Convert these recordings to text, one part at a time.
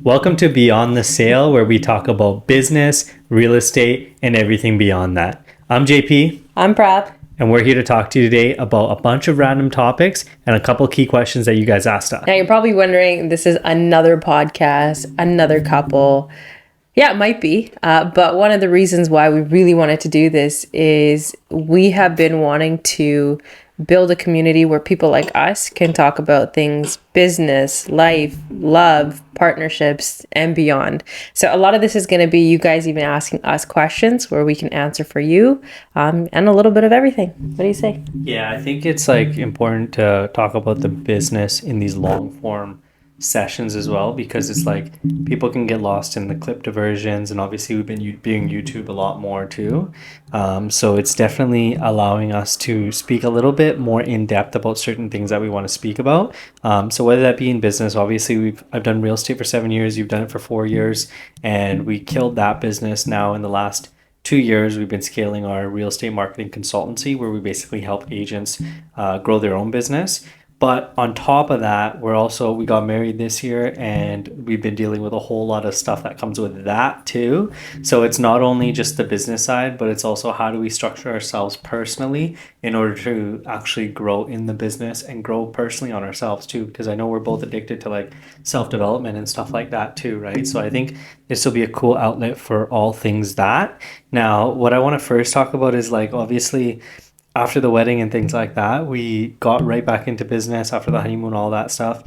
Welcome to Beyond the Sale, where we talk about business, real estate, and everything beyond that. I'm JP, I'm Prab. and we're here to talk to you today about a bunch of random topics and a couple key questions that you guys asked us. Now you're probably wondering, this is another podcast, another couple. Yeah, it might be. But one of the reasons why we really wanted to do this is we have been wanting to build a community where people like us can talk about things, business, life, love, partnerships, and beyond. So a lot of this is going to be you guys even asking us questions where we can answer for you, and a little bit of everything. What do you say? Yeah, I think it's important to talk about the business in these long form sessions as well, because it's people can get lost in the clip diversions, and obviously we've been doing YouTube a lot more too. So it's definitely allowing us to speak a little bit more in depth about certain things that we want to speak about. So whether that be in business, obviously I've done real estate for 7 years, you've done it for 4 years, and we killed that business. Now in the last 2 years, we've been scaling our real estate marketing consultancy, where we basically help agents grow their own business. But on top of that, we got married this year, and we've been dealing with a whole lot of stuff that comes with that too. So it's not only just the business side, but it's also how do we structure ourselves personally in order to actually grow in the business and grow personally on ourselves too. Because I know we're both addicted to self-development and stuff like that too, right? So I think this will be a cool outlet for all things that. Now, what I want to first talk about is obviously after the wedding and things like that, we got right back into business after the honeymoon, all that stuff.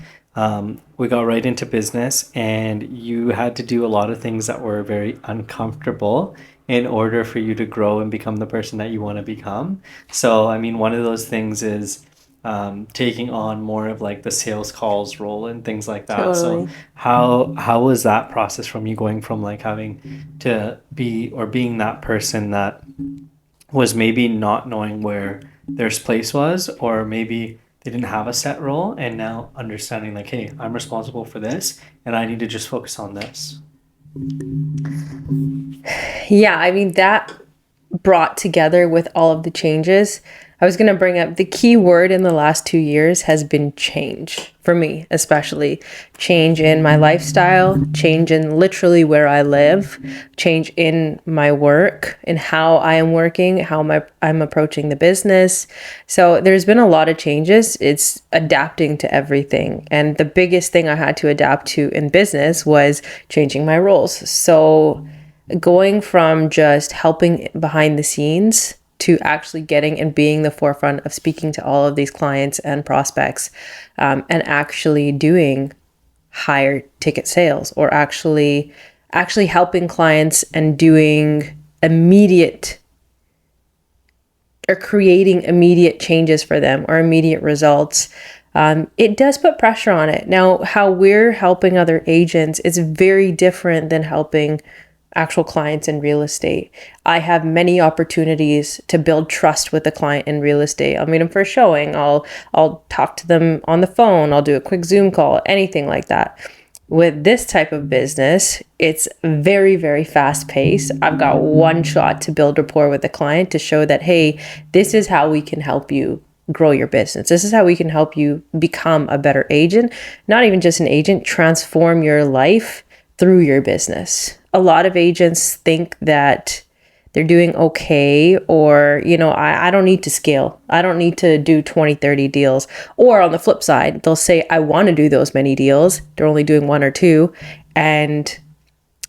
We got right into business, and you had to do a lot of things that were very uncomfortable in order for you to grow and become the person that you want to become. So, I mean, one of those things is taking on more of the sales calls role and things like that. Totally. So how was that process from you going from having to be or being that person that was maybe not knowing where their place was, or maybe they didn't have a set role, and now understanding hey, I'm responsible for this and I need to just focus on this. Yeah, I mean, that brought together with all of the changes. I was going to bring up the key word in the last 2 years has been change for me, especially change in my lifestyle, change in literally where I live, change in my work and how I am working, I'm approaching the business. So there's been a lot of changes. It's adapting to everything. And the biggest thing I had to adapt to in business was changing my roles. So going from just helping behind the scenes to actually getting and being the forefront of speaking to all of these clients and prospects, and actually doing higher ticket sales, or actually helping clients and doing immediate or creating immediate changes for them or immediate results. It does put pressure on it. Now, how we're helping other agents is very different than helping actual clients in real estate. I have many opportunities to build trust with a client in real estate. I'll meet them for a showing. I'll talk to them on the phone. I'll do a quick Zoom call, anything like that. With this type of business, it's very, very fast paced. I've got one shot to build rapport with the client to show that, hey, this is how we can help you grow your business. This is how we can help you become a better agent. Not even just an agent, transform your life through your business. A lot of agents think that they're doing okay, or, I don't need to scale. I don't need to do 20, 30 deals. Or on the flip side, they'll say, I want to do those many deals. They're only doing one or two, and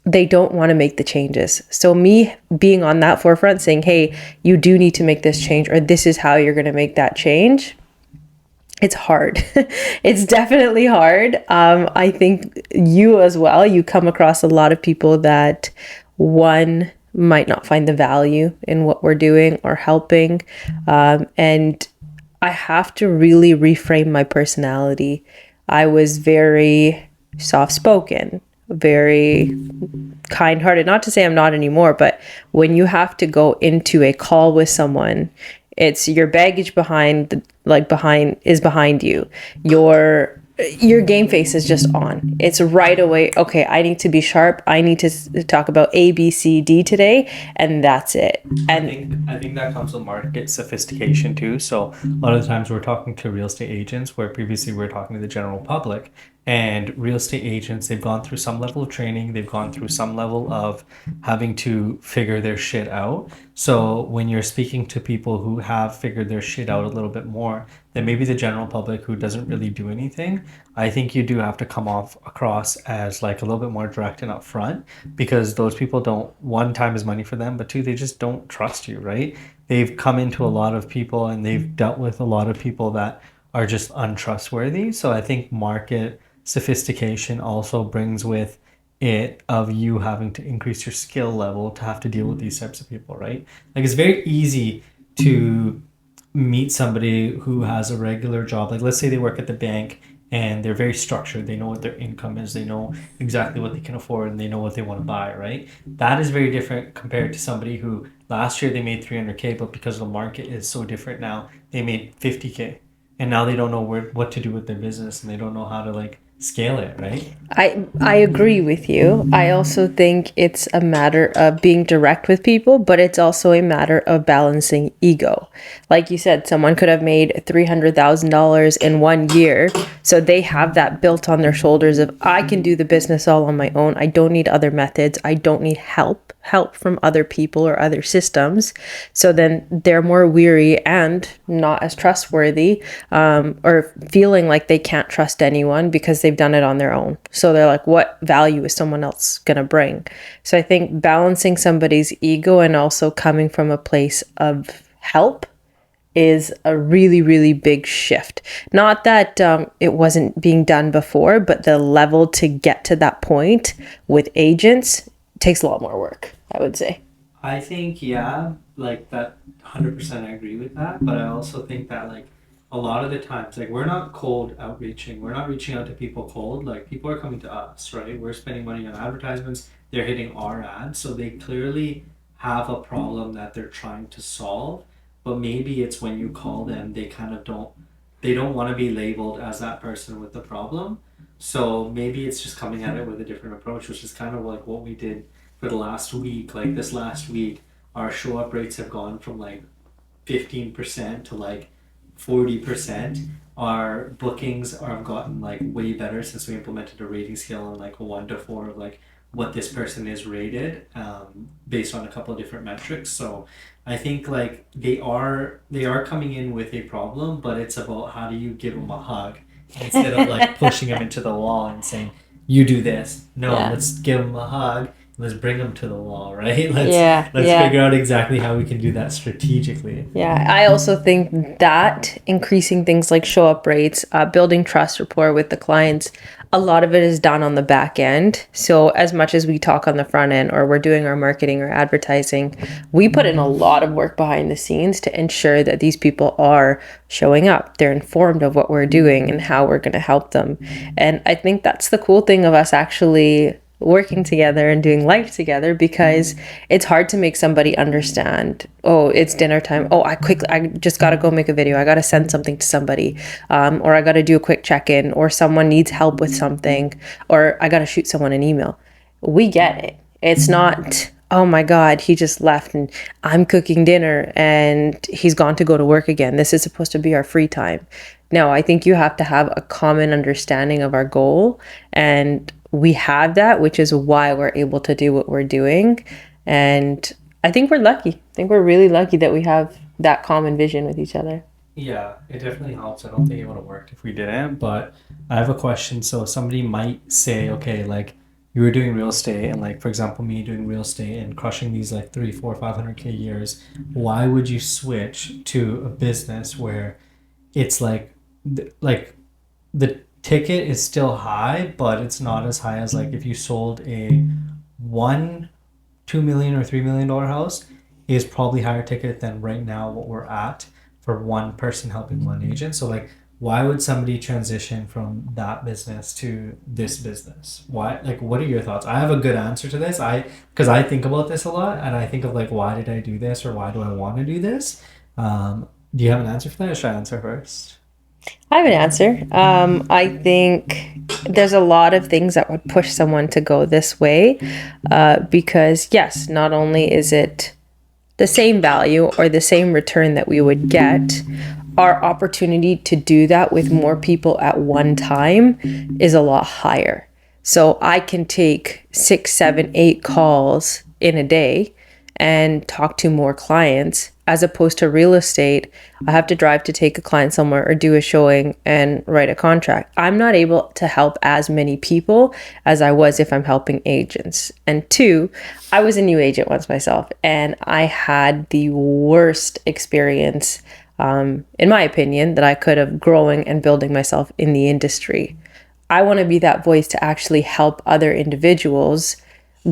they don't want to make the changes. So me being on that forefront saying, hey, you do need to make this change, or this is how you're going to make that change. It's hard. It's definitely hard. I think you as well, you come across a lot of people that, one, might not find the value in what we're doing or helping. And I have to really reframe my personality. I was very soft-spoken, very kind-hearted. Not to say I'm not anymore, but when you have to go into a call with someone, it's your baggage behind you. Your game face is just on. It's right away. Okay, I need to be sharp. I need to talk about A, B, C, D today, and that's it. And I think that comes with market sophistication too. So a lot of the times we're talking to real estate agents, where previously we were talking to the general public, And real estate agents, they've gone through some level of training, they've gone through some level of having to figure their shit out. So when you're speaking to people who have figured their shit out a little bit more than maybe the general public who doesn't really do anything, I think you do have to come off across as like a little bit more direct and upfront, because those people don't, one, time is money for them, but two, they just don't trust you, right? They've come into a lot of people and they've dealt with a lot of people that are just untrustworthy. So I think market sophistication also brings with it of you having to increase your skill level to have to deal with these types of people, right? Like it's very easy to meet somebody who has a regular job. Like let's say they work at the bank and they're very structured. They know what their income is. They know exactly what they can afford and they know what they want to buy, right? That is very different compared to somebody who last year they made 300K, but because the market is so different now, they made 50K. And now they don't know what to do with their business and they don't know how to like scale it, right? I agree with you. I also think it's a matter of being direct with people, but it's also a matter of balancing ego. Like you said, someone could have made $300,000 in 1 year, so they have that built on their shoulders of I can do the business all on my own. I don't need other methods. I don't need help from other people or other systems. So then they're more weary and not as trustworthy, or feeling like they can't trust anyone because they've done it on their own. So they're like, what value is someone else going to bring? So I think balancing somebody's ego and also coming from a place of help is a really, really big shift. Not that it wasn't being done before, but the level to get to that point with agents takes a lot more work, I would say. I think, yeah, like that 100% I agree with that. But I also think that, like, a lot of the times, like, we're not cold outreaching. We're not reaching out to people cold. Like, people are coming to us, right? We're spending money on advertisements. They're hitting our ads. So they clearly have a problem that they're trying to solve. But maybe it's when you call them, they kind of they don't want to be labeled as that person with the problem. So maybe it's just coming at it with a different approach, which is kind of like what we did for the last week. Like this last week, our show up rates have gone from like 15% to like 40%. Our bookings have gotten like way better since we implemented a rating scale on like a 1 to 4 of like what this person is rated, based on a couple of different metrics. So I think like they are coming in with a problem, but it's about how do you give them a hug instead of like pushing them into the wall and saying you do this. No, Yeah. let's give them a hug. Let's bring them to the wall, right? Let's Yeah, let's yeah. figure out exactly how we can do that strategically. Yeah, I also think that increasing things like show up rates, building trust rapport with the clients, a lot of it is done on the back end. So, as much as we talk on the front end or we're doing our marketing or advertising, we put in a lot of work behind the scenes to ensure that these people are showing up. They're informed of what we're doing and how we're going to help them. And I think that's the cool thing of us actually working together and doing life together, because it's hard to make somebody understand, oh, it's dinner time, oh, I just got to go make a video, I got to send something to somebody, or I got to do a quick check-in, or someone needs help with something, or I got to shoot someone an email. We get it. It's not, oh my god, he just left and I'm cooking dinner and he's gone to go to work again, this is supposed to be our free time. No, I think you have to have a common understanding of our goal, and we have that, which is why we're able to do what we're doing. And I think we're lucky. I think we're really lucky that we have that common vision with each other. Yeah, it definitely helps. I don't think it would have worked if we didn't, but I have a question. So somebody might say, okay, like you were doing real estate and like for example me doing real estate and crushing these like 3, 4, 500K years, why would you switch to a business where it's like the ticket is still high, but it's not as high as like if you sold a 1, 2 million or $3 million house is probably higher ticket than right now what we're at for one person helping one agent. So like why would somebody transition from that business to this business? Why, like what are your thoughts? I have a good answer to this. Because I think about this a lot and I think of like why did I do this or why do I want to do this? Do you have an answer for that or should I answer first? I have an answer. I think there's a lot of things that would push someone to go this way, because, yes, not only is it the same value or the same return that we would get, our opportunity to do that with more people at one time is a lot higher. So I can take 6, 7, 8 calls in a day and talk to more clients, as opposed to real estate. I have to drive to take a client somewhere or do a showing and write a contract. I'm not able to help as many people as I was if I'm helping agents. And two, I was a new agent once myself, and I had the worst experience, in my opinion, that I could have growing and building myself in the industry. I want to be that voice to actually help other individuals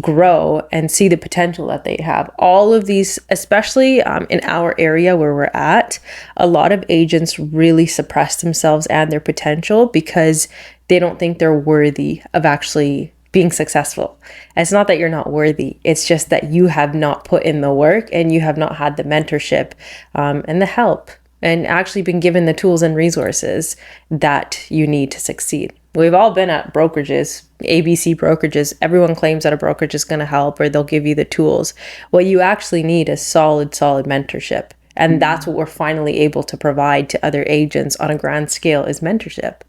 grow and see the potential that they have. All of these, especially in our area where we're at, a lot of agents really suppress themselves and their potential because they don't think they're worthy of actually being successful. And it's not that you're not worthy, it's just that you have not put in the work and you have not had the mentorship and the help and actually been given the tools and resources that you need to succeed. We've all been at brokerages, ABC brokerages. Everyone claims that a brokerage is going to help or they'll give you the tools. What you actually need is solid mentorship. And that's what we're finally able to provide to other agents on a grand scale is mentorship.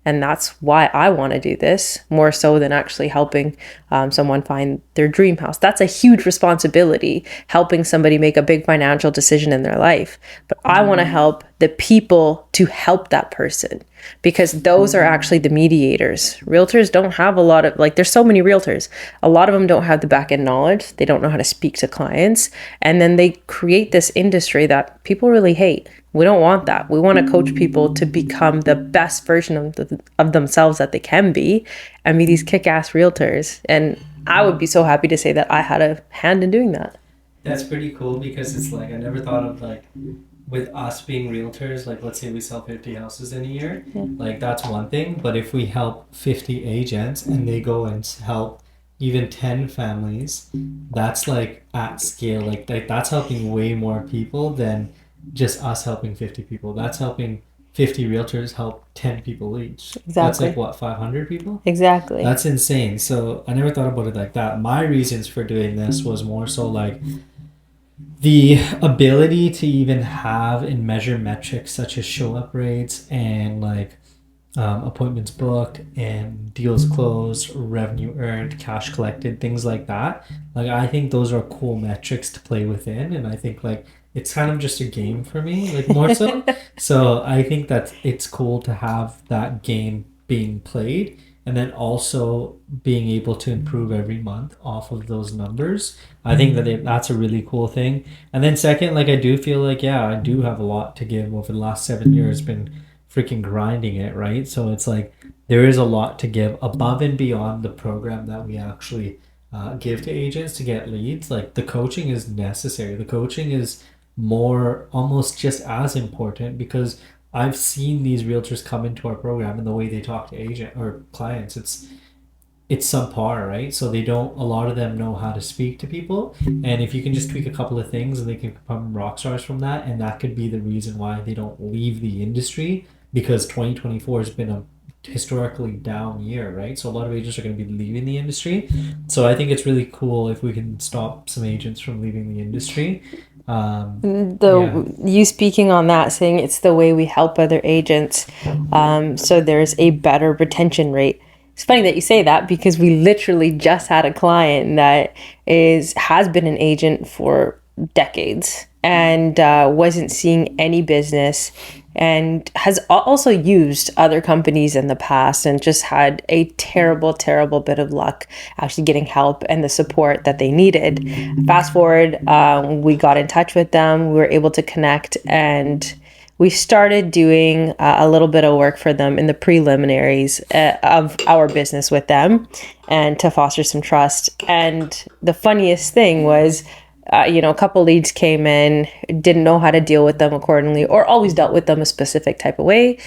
And that's why I want to do this more so than actually helping someone find their dream house. That's a huge responsibility, helping somebody make a big financial decision in their life. But I want to help the people to help that person, because those are actually the mediators. Realtors don't have a lot of, like, there's so many realtors. A lot of them don't have the back end knowledge. They don't know how to speak to clients. And then they create this industry that people really hate. We don't want that. We want to coach people to become the best version of themselves that they can be and be these kick-ass realtors. And I would be so happy to say that I had a hand in doing that. That's pretty cool because it's like I never thought of like with us being realtors, like let's say we sell 50 houses in a year, like that's one thing. But if we help 50 agents and they go and help even 10 families, that's like at scale. Like that's helping way more people than just us helping 50 people. That's helping 50 realtors help 10 people each. That's like Exactly. what, 500 people? Exactly. That's insane. So I never thought about it like that. My reasons for doing this was more so like the ability to even have and measure metrics such as show up rates and like appointments booked and deals closed, revenue earned, cash collected, things like that. Like I think those are cool metrics to play within, and I think like it's kind of just a game for me, like more so. So I think that it's cool to have that game being played, and then also being able to improve every month off of those numbers. I think that that's a really cool thing. And then second, like I do feel like yeah, I do have a lot to give over the last 7 years. Been freaking grinding it, right? So it's like there is a lot to give above and beyond the program that we actually give to agents to get leads. Like the coaching is necessary. The coaching is more almost just as important because I've seen these realtors come into our program and the way they talk to agent or clients, it's subpar, right? So they don't, a lot of them know how to speak to people. And if you can just tweak a couple of things and they can become rock stars from that, and that could be the reason why they don't leave the industry, because 2024 has been a historically down year, right? So a lot of agents are going to be leaving the industry. So I think it's really cool if we can stop some agents from leaving the industry. Yeah. You speaking on that, saying it's the way we help other agents, so there's a better retention rate. It's funny that you say that because we literally just had a client that has been an agent for decades and wasn't seeing any business, and has also used other companies in the past and just had a terrible bit of luck actually getting help and the support that they needed. Fast forward, we got in touch with them, we were able to connect, and we started doing a little bit of work for them in the preliminaries of our business with them and to foster some trust. And the funniest thing was, a couple leads came in, didn't know how to deal with them accordingly, or always dealt with them a specific type of way.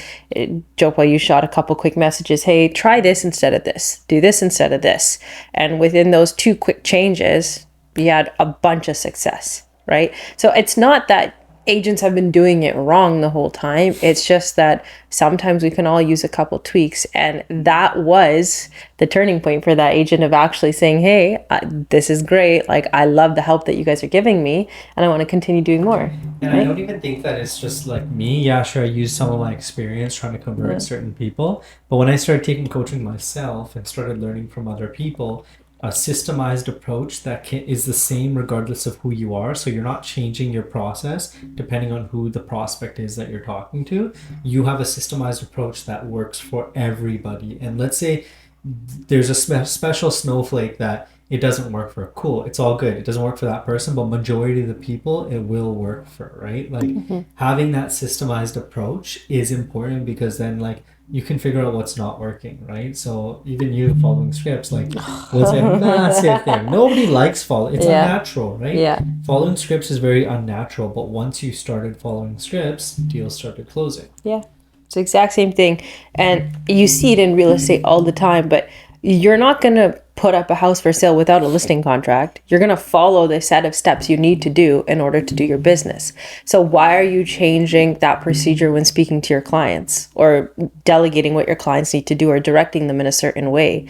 Joke while you shot a couple quick messages, hey, try this instead of this, do this instead of this. And within those 2 quick changes, we had a bunch of success, right? So it's not that agents have been doing it wrong the whole time. It's just that sometimes we can all use a couple tweaks. And that was the turning point for that agent of actually saying, hey, this is great. Like, I love the help that you guys are giving me, and I want to continue doing more. And I don't even think that it's just like me. Yeah, sure, I use some of my experience trying to convert certain people. But when I started taking coaching myself and started learning from other people, a systemized approach is the same regardless of who you are. So you're not changing your process depending on who the prospect is that you're talking to. You have a systemized approach that works for everybody. And let's say there's a special snowflake that it doesn't work for. Cool, it's all good. It doesn't work for that person, but majority of the people it will work for, right? Like having that systemized approach is important because then like you can figure out what's not working, right? So even you following scripts like was a massive thing. Nobody likes follow. It's Yeah. unnatural, right? Yeah. Following scripts is very unnatural, but once you started following scripts, deals started closing. Yeah. It's the exact same thing. And you see it in real estate all the time, but you're not going to put up a house for sale without a listing contract. You're going to follow the set of steps you need to do in order to do your business. So why are you changing that procedure when speaking to your clients or delegating what your clients need to do or directing them in a certain way?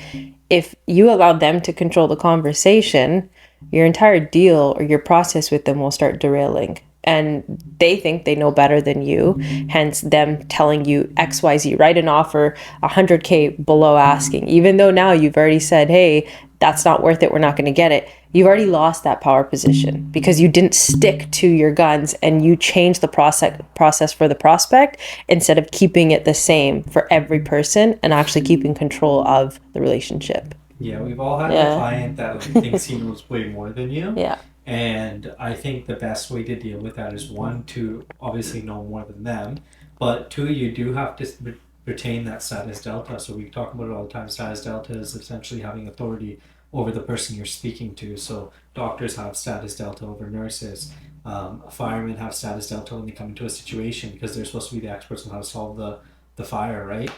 If you allow them to control the conversation, your entire deal or your process with them will start derailing. And they think they know better than you, hence them telling you XYZ, write an offer 100K below asking, even though now you've already said, hey, that's not worth it, we're not going to get it. You've already lost that power position because you didn't stick to your guns and you changed the process for the prospect instead of keeping it the same for every person and actually keeping control of the relationship. Yeah, we've all had a client that like, thinks he knows way more than you. Yeah. And I think the best way to deal with that is one, to obviously know more than them, but two, you do have to retain that status delta. So we talk about it all the time. Status delta is essentially having authority over the person you're speaking to. So doctors have status delta over nurses. Firemen have status delta when they come into a situation because they're supposed to be the experts on how to solve the fire, right?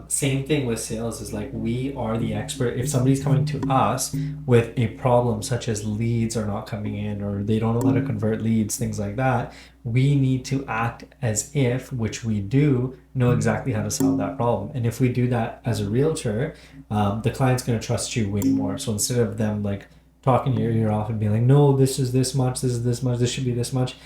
Same thing with sales is like we are the expert. If somebody's coming to us with a problem such as leads are not coming in or they don't know how to convert leads, things like that, we need to act as if, which we do, know exactly how to solve that problem. And if we do that as a realtor, the client's going to trust you way more. So instead of them like talking your ear off and being like, no, this is this much, this is this much, this should be this much,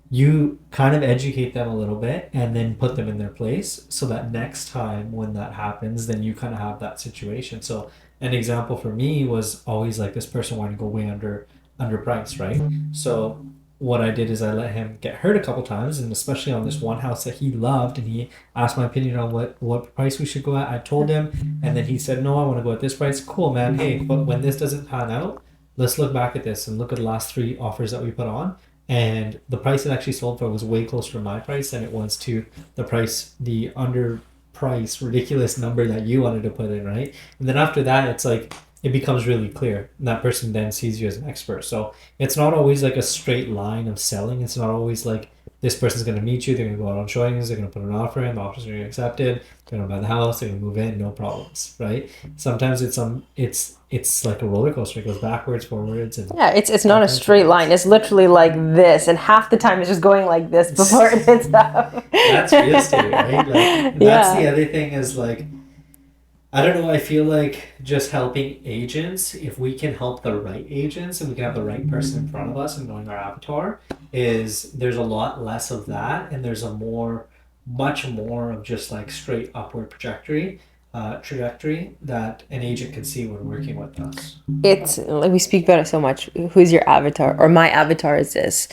you kind of educate them a little bit and then put them in their place so that next time when that happens, then you kind of have that situation. So an example for me was always like this person wanted to go way under price, right? So what I did is I let him get hurt a couple times, and especially on this one house that he loved, and he asked my opinion on what price we should go at. I told him, and then he said, no, I want to go at this price. Cool, man. Hey, but when this doesn't pan out, let's look back at this and look at the last 3 offers that we put on, and the price it actually sold for was way closer to my price than it was to the price, the underpriced ridiculous number that you wanted to put in, right? And then after that, it's like it becomes really clear, and that person then sees you as an expert. So it's not always like a straight line of selling. It's not always like this person's going to meet you, they're going to go out on showings, they're going to put an offer in, the offer's going to get accepted, they're going to buy the house, they're going to move in, no problems, right? Sometimes it's like a roller coaster. It goes backwards, forwards, and yeah, it's not a straight line. It's literally like this, and half the time it's just going like this before it hits up. That's real estate, right? Like that's the other thing is like, I don't know, I feel like just helping agents, if we can help the right agents and we can have the right person in front of us and knowing our avatar, is there's a lot less of that and there's much more of just like straight upward trajectory that an agent can see when working with us. It's like we speak about it so much. Who's your avatar? Or my avatar is this.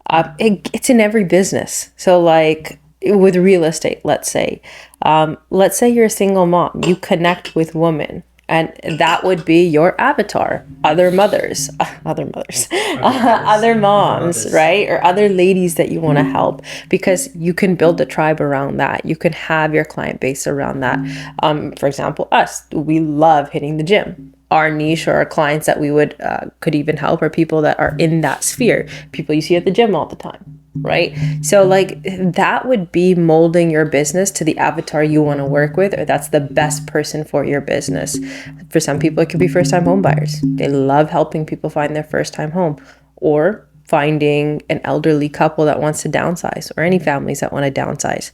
It's in every business. So like with real estate, let's say you're a single mom, you connect with women, and that would be your avatar. Other mothers, other moms, right? Or other ladies that you want to help, because you can build a tribe around that. You can have your client base around that. For example, us, we love hitting the gym. Our niche or our clients that we would could even help are people that are in that sphere, people you see at the gym all the time, right? So like that would be molding your business to the avatar you want to work with, or that's the best person for your business. For some people, it could be first-time home buyers. They love helping people find their first-time home. Or finding an elderly couple that wants to downsize, or any families that want to downsize.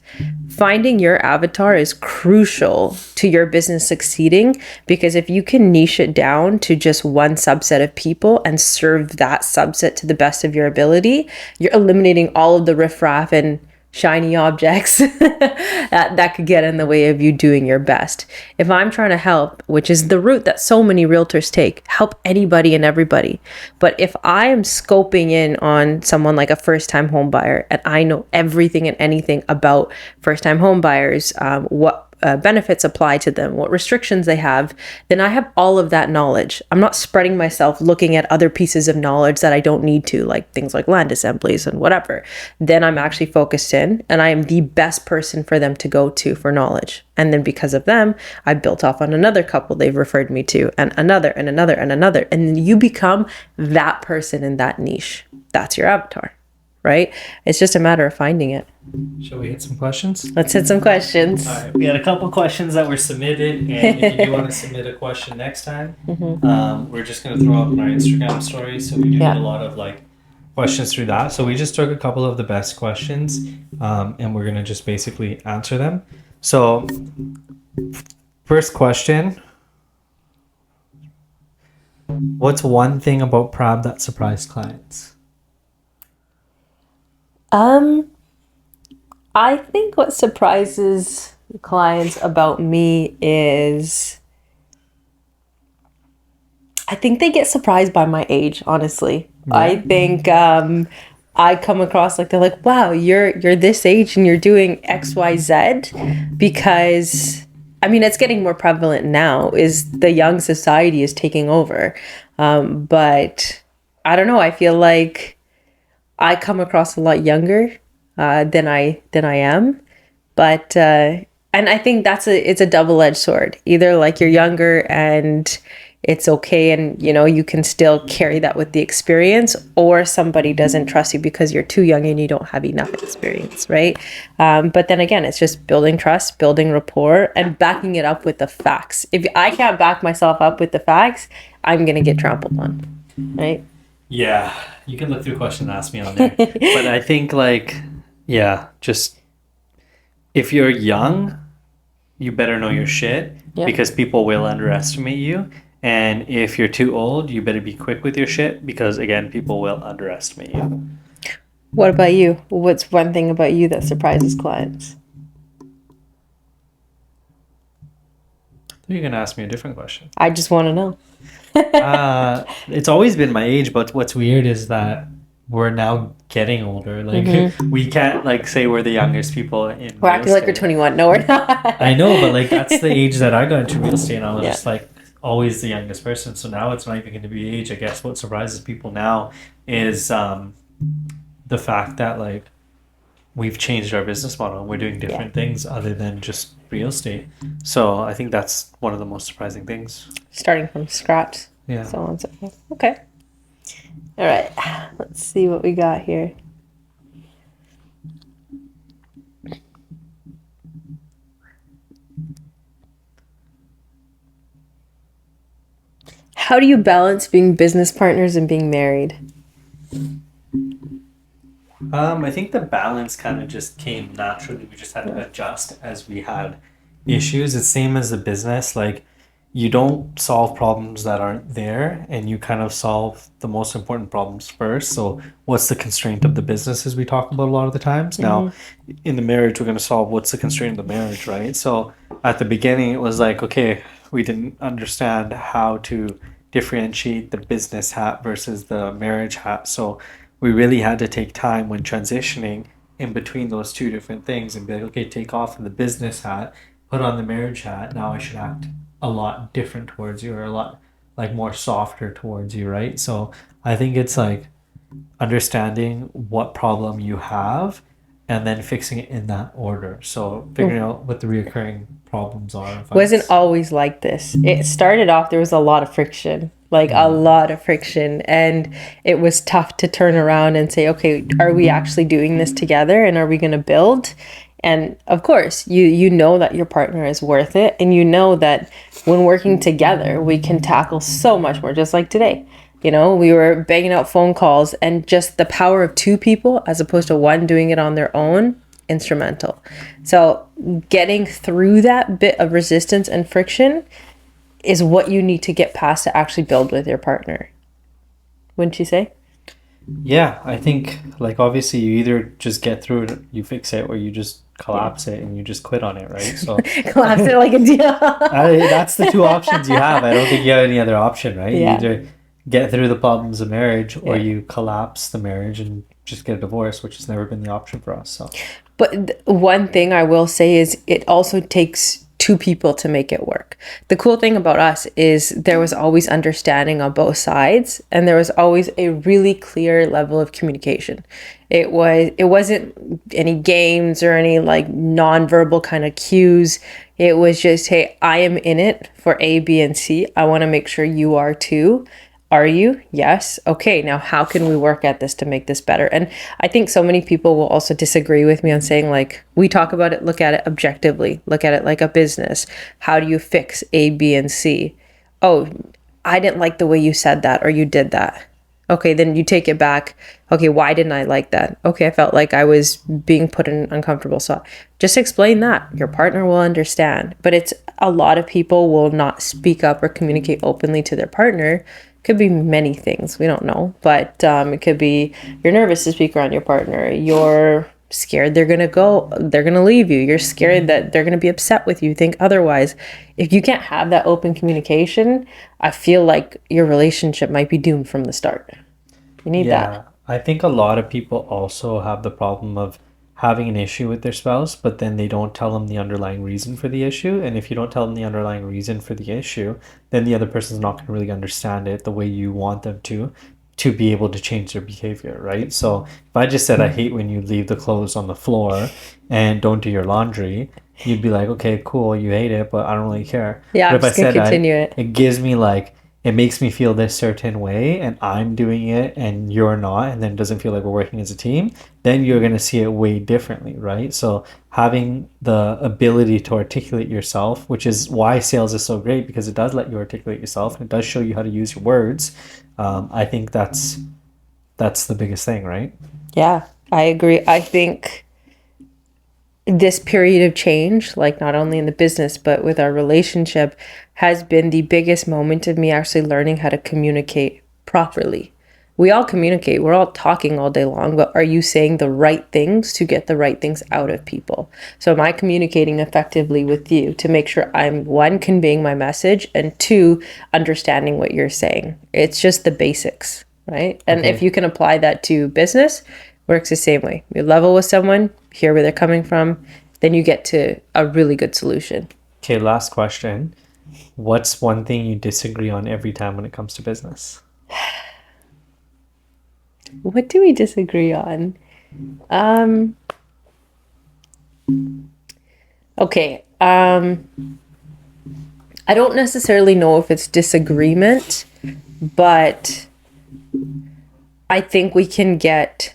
Finding your avatar is crucial to your business succeeding, because if you can niche it down to just one subset of people and serve that subset to the best of your ability, you're eliminating all of the riffraff and shiny objects that could get in the way of you doing your best. If I'm trying to help, which is the route that so many realtors take, help anybody and everybody. But if I am scoping in on someone like a first-time home buyer, and I know everything and anything about first-time home buyers, what benefits apply to them, what restrictions they have, then I have all of that knowledge. I'm not spreading myself looking at other pieces of knowledge that I don't need to, like things like land assemblies and whatever. Then I'm actually focused in, and I am the best person for them to go to for knowledge. And then because of them, I built off on another couple they've referred me to, and another and another and another. And then you become that person in that niche. That's your avatar, right? It's just a matter of finding it. Shall we hit some questions? Let's hit some questions. All right, we had a couple questions that were submitted, and if you do want to submit a question next time, we're just going to throw up on our Instagram story. So we do get a lot of like questions through that. So we just took a couple of the best questions, and we're going to just basically answer them. So first question: what's one thing about Prab that surprised clients? I think what surprises clients about me is I think they get surprised by my age, honestly. Yeah. I think I come across like they're like, wow, you're this age and you're doing XYZ, because I mean, it's getting more prevalent now, is the young society is taking over. But I don't know, I feel like I come across a lot younger than I am, but and I think it's a double-edged sword. Either like you're younger and it's okay, and you can still carry that with the experience, or somebody doesn't trust you because you're too young and you don't have enough experience, right? But then again, it's just building trust, building rapport, and backing it up with the facts. If I can't back myself up with the facts, I'm gonna get trampled on, right? Yeah, you can look through question and ask me on there. But I think just if you're young, you better know your shit, because people will underestimate you. And if you're too old, you better be quick with your shit, because again, people will underestimate you. What about you? What's one thing about you that surprises clients? You're going to ask me a different question. I just want to know. It's always been my age, but what's weird is that we're now getting older. Like we can't like say we're the youngest people in we're acting like we're 21. No, we're not. I know, but like that's the age that I got into real estate, and I was just like always the youngest person. So now it's not even going to be age. I guess what surprises people now is the fact that like we've changed our business model and we're doing different things other than just real estate. So I think that's one of the most surprising things. Starting from scratch. Yeah. So on and so forth. Okay. All right. Let's see what we got here. How do you balance being business partners and being married? I think the balance kind of just came naturally. We just had to adjust as we had issues. It's same as a business. Like you don't solve problems that aren't there, and you kind of solve the most important problems first. So what's the constraint of the business, as we talk about a lot of the times. Now in the marriage, we're going to solve what's the constraint of the marriage, right? So at the beginning it was like, okay, we didn't understand how to differentiate the business hat versus the marriage hat. So we really had to take time when transitioning in between those two different things and be like, okay, take off the business hat, put on the marriage hat. Now I should act a lot different towards you, or a lot like more softer towards you, right? So I think it's like understanding what problem you have and then fixing it in that order. So figuring out what the reoccurring problems are. Wasn't always like this. It started off, there was a lot of friction, a lot of friction. And it was tough to turn around and say, okay, are we actually doing this together? And are we going to build? And of course, you know that your partner is worth it. And you know that when working together, we can tackle so much more, just like today. You know, we were banging out phone calls, and just the power of two people as opposed to one doing it on their own, instrumental. So getting through that bit of resistance and friction is what you need to get past to actually build with your partner. Wouldn't you say? Yeah, I think like obviously you either just get through it, you fix it, or you just Yeah. collapse it and you just quit on it, right? So Collapse it like a deal. that's the two options you have. I don't think you have any other option, right? You Yeah. either get through the problems of marriage or Yeah. you collapse the marriage and just get a divorce, which has never been the option for us. So But one thing I will say is it also takes two people to make it work. The cool thing about us is there was always understanding on both sides, and there was always a really clear level of communication. It wasn't any games or any like nonverbal kind of cues. It was just, hey, I am in it for A, B, and C. I want to make sure you are too. Are you? Yes. Okay. Now, how can we work at this to make this better? And I think so many people will also disagree with me on saying, like, we talk about it, look at it objectively, look at it like a business. How do you fix A, B, and C? Oh, I didn't like the way you said that or you did that. Okay, then you take it back. Okay, why didn't I like that? Okay, I felt like I was being put in an uncomfortable spot. Just explain that. Your partner will understand. But it's a lot of people will not speak up or communicate openly to their partner. Could be many things. We don't know. But it could be you're nervous to speak around your partner. You're scared they're going to leave you. You're scared that they're going to be upset with you, think otherwise. If you can't have that open communication, I feel like your relationship might be doomed from the start. You need that. yeah, I think a lot of people also have the problem of having an issue with their spouse, but then they don't tell them the underlying reason for the issue. And if you don't tell them the underlying reason for the issue, then the other person's not going to really understand it the way you want them to be able to change their behavior, right? So if I just said, I hate when you leave the clothes on the floor and don't do your laundry, you'd be like, okay, cool, you hate it, but I don't really care. Yeah, But I'm if I just going to said, continue it. it gives me like, it makes me feel this certain way and I'm doing it and you're not, and then it doesn't feel like we're working as a team, then you're going to see it way differently, right? So having the ability to articulate yourself, which is why sales is so great, because it does let you articulate yourself and it does show you how to use your words. I think that's the biggest thing, right? Yeah, I agree. I think this period of change, like not only in the business, but with our relationship, has been the biggest moment of me actually learning how to communicate properly. We all communicate, we're all talking all day long, but are you saying the right things to get the right things out of people? So, am I communicating effectively with you to make sure I'm one, conveying my message, and two, understanding what you're saying? It's just the basics, right? And if Okay. you can apply that to business, works the same way. You level with someone, hear where they're coming from, then you get to a really good solution. Okay, last question. What's one thing you disagree on every time when it comes to business? What do we disagree on? Um, okay. I don't necessarily know if it's disagreement, but I think we can get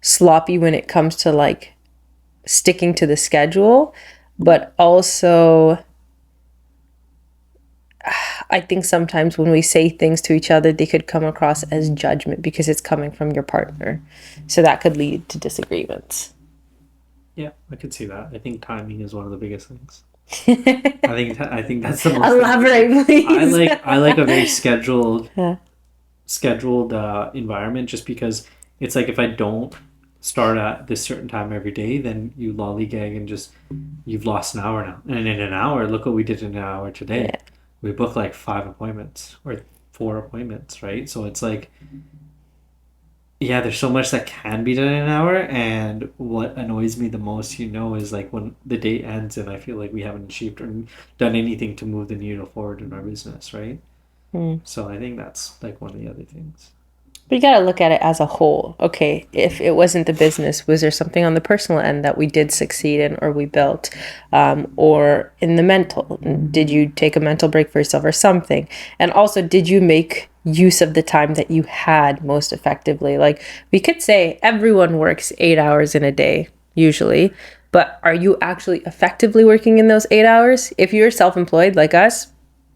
sloppy when it comes to like sticking to the schedule, but also I think sometimes when we say things to each other, they could come across as judgment because it's coming from your partner. So that could lead to disagreements. Yeah, I could see that. I think timing is one of the biggest things. I think that's the most important. Elaborate, I please. like I like a very scheduled Yeah. scheduled environment just because it's like if I don't start at this certain time every day, then you lollygag and just you've lost an hour now. And in an hour, look what we did in an hour today. Yeah. We booked like 5 appointments or 4 appointments, right? So it's like yeah, there's so much that can be done in an hour, and what annoys me the most, is like when the day ends and I feel like we haven't achieved or done anything to move the needle forward in our business, right? Hmm. So I think that's like one of the other things. But you got to look at it as a whole. Okay, if it wasn't the business, was there something on the personal end that we did succeed in or we built? Or in the mental, did you take a mental break for yourself or something? And also, did you make use of the time that you had most effectively? Like, we could say everyone works 8 hours in a day, usually, but are you actually effectively working in those 8 hours? If you're self employed like us,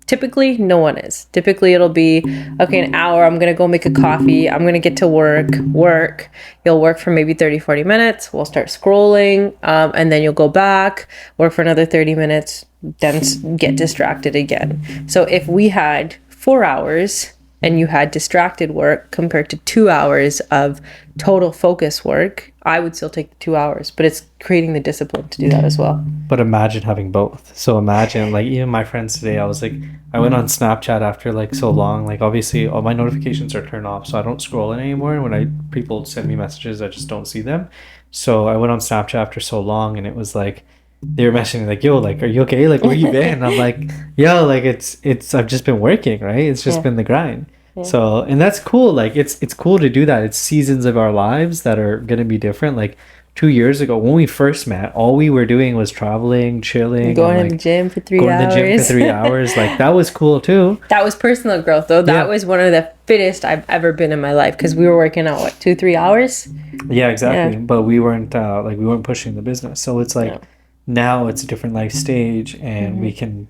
Typically, no one is. Typically, it'll be okay, an hour. I'm going to go make a coffee. I'm going to get to work. You'll work for maybe 30, 40 minutes. We'll start scrolling. And then you'll go back, work for another 30 minutes, then get distracted again. So if we had 4 hours and you had distracted work compared to 2 hours of total focus work, I would still take the 2 hours, but it's creating the discipline to do that as well. But imagine having both. So imagine, like, even my friends today, I was like, I went on Snapchat after like so long. Like, obviously, all my notifications are turned off, so I don't scroll it anymore. And when people send me messages, I just don't see them. So I went on Snapchat after so long, and it was like they were messaging like, "Yo, like, are you okay? Like, where you been?" And I'm like, "Yo, like, it's I've just been working, right? It's just Yeah. been the grind." Yeah. So, and that's cool. Like, it's cool to do that. It's seasons of our lives that are gonna be different. Like 2 years ago when we first met, all we were doing was traveling, chilling, and Going to the like gym for 3 going to the gym for hours. 3 hours. Like that was cool too. That was personal growth, though. That Yeah. was one of the fittest I've ever been in my life because we were working out, what, 2, 3 hours? Yeah, exactly. Yeah. But we weren't like we weren't pushing the business. So it's like Yeah. now it's a different life stage, and Mm-hmm.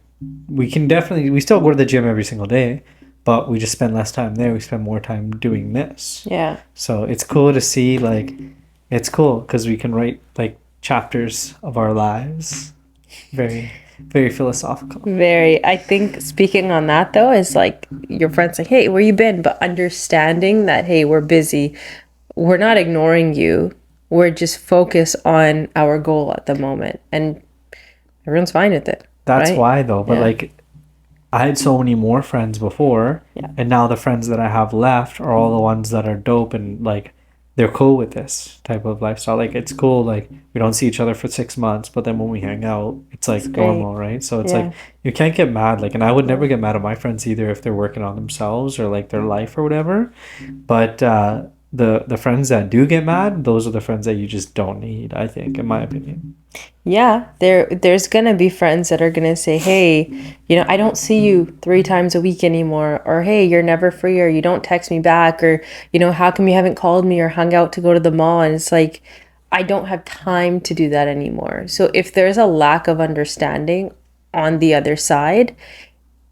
we can definitely, we still go to the gym every single day, but we just spend less time there. We spend more time doing this. Yeah. So it's cool to see, like, it's cool because we can write like chapters of our lives. Very, very philosophical. Very. I think speaking on that, though, is like your friends like, hey, where you been? But understanding that, hey, we're busy. We're not ignoring you. We're just focused on our goal at the moment. And everyone's fine with it. That's right? why though. But Yeah. like I had so many more friends before, Yeah. and now the friends that I have left are all the ones that are dope and like they're cool with this type of lifestyle. Like it's cool. Like we don't see each other for 6 months, but then when we hang out, it's like It's great. normal, right? So it's Yeah. like you can't get mad. Like, and I would never get mad at my friends either if they're working on themselves or like their life or whatever. But the friends that do get mad, those are the friends that you just don't need, I think, in my opinion. Yeah, there's gonna be friends that are gonna say, "Hey, I don't see you 3 times a week anymore," or "Hey, you're never free," or "You don't text me back," or "How come you haven't called me or hung out to go to the mall?" And it's like, I don't have time to do that anymore. So if there's a lack of understanding on the other side,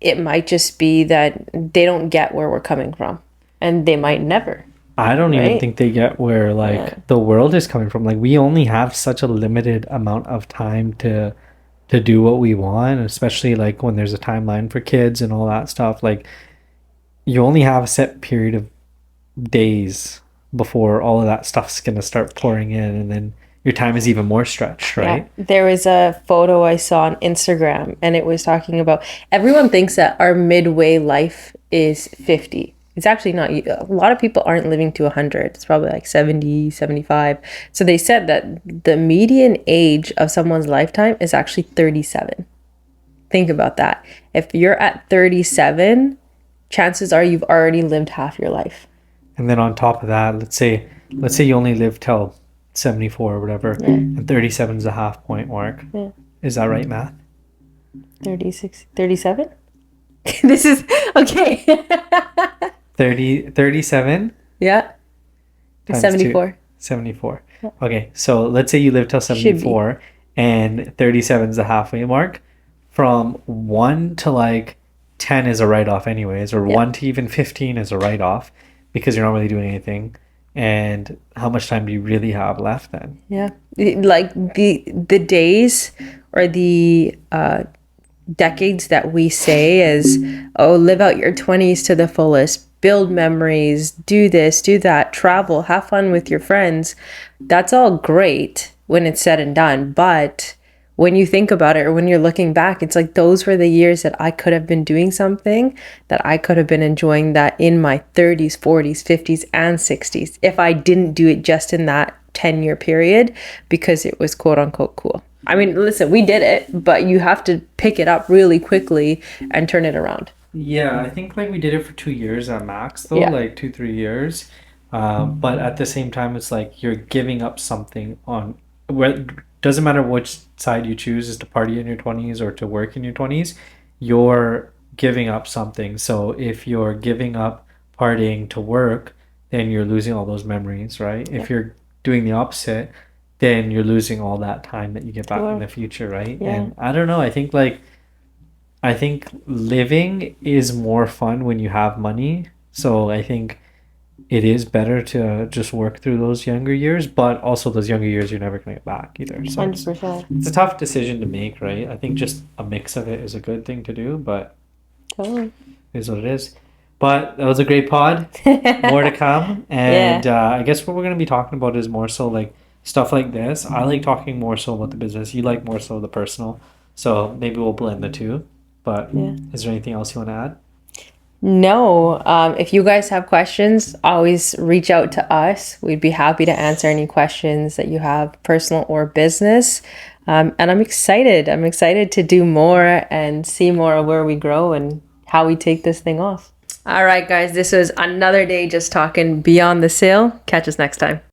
it might just be that they don't get where we're coming from, and they might never. I don't even Right? think they get where like Yeah. the world is coming from. Like we only have such a limited amount of time to do what we want, especially like when there's a timeline for kids and all that stuff. Like you only have a set period of days before all of that stuff's gonna start pouring in, and then your time is even more stretched, right? Yeah. There was a photo I saw on Instagram and it was talking about everyone thinks that our midway life is 50. It's actually not. A lot of people aren't living to 100. It's probably like 70, 75. So they said that the median age of someone's lifetime is actually 37. Think about that. If you're at 37, chances are you've already lived half your life. And then on top of that, let's say you only live till 74 or whatever, Yeah. and 37 is a half point mark. Yeah. Is that right, math? 36, 37? This is okay. 37 Yeah. times 74. 2, 74. Okay, so let's say you live till Should be. 74 and 37 is the halfway mark. From 1 to like 10 is a write-off anyways, or Yeah. 1 to even 15 is a write-off because you're not really doing anything. And how much time do you really have left then? Yeah. Like the days or the decades that we say is, oh, live out your 20s to the fullest, build memories, do this, do that, travel, have fun with your friends. That's all great when it's said and done. But when you think about it or when you're looking back, it's like those were the years that I could have been doing something, that I could have been enjoying that in my 30s, 40s, 50s, and 60s if I didn't do it just in that 10-year period because it was quote unquote cool. I mean, listen, we did it, but you have to pick it up really quickly and turn it around. Yeah, I think like we did it for 2 years at max, though, Yeah. like 2, 3 years. But at the same time, it's like you're giving up something on. Well, doesn't matter which side you choose, is to party in your 20s or to work in your 20s. You're giving up something. So if you're giving up partying to work, then you're losing all those memories, right? Yeah. If you're doing the opposite, then you're losing all that time that you get back in Sure. the future, right? Yeah. And I don't know. I think like I think living is more fun when you have money. So I think it is better to just work through those younger years, but also those younger years you're never gonna get back either. So it's 100%. it's a tough decision to make, right? I think just a mix of it is a good thing to do, but Totally. it is what it is. But that was a great pod. More to come, and Yeah. I guess what we're gonna be talking about is more so like stuff like this. I like talking more so about the business. You like more so the personal. So maybe we'll blend the two. But Yeah. is there anything else you want to add? No, if you guys have questions, always reach out to us. We'd be happy to answer any questions that you have, personal or business. And I'm excited. I'm excited to do more and see more of where we grow and how we take this thing off. All right, guys, this was another day just talking beyond the sale. Catch us next time.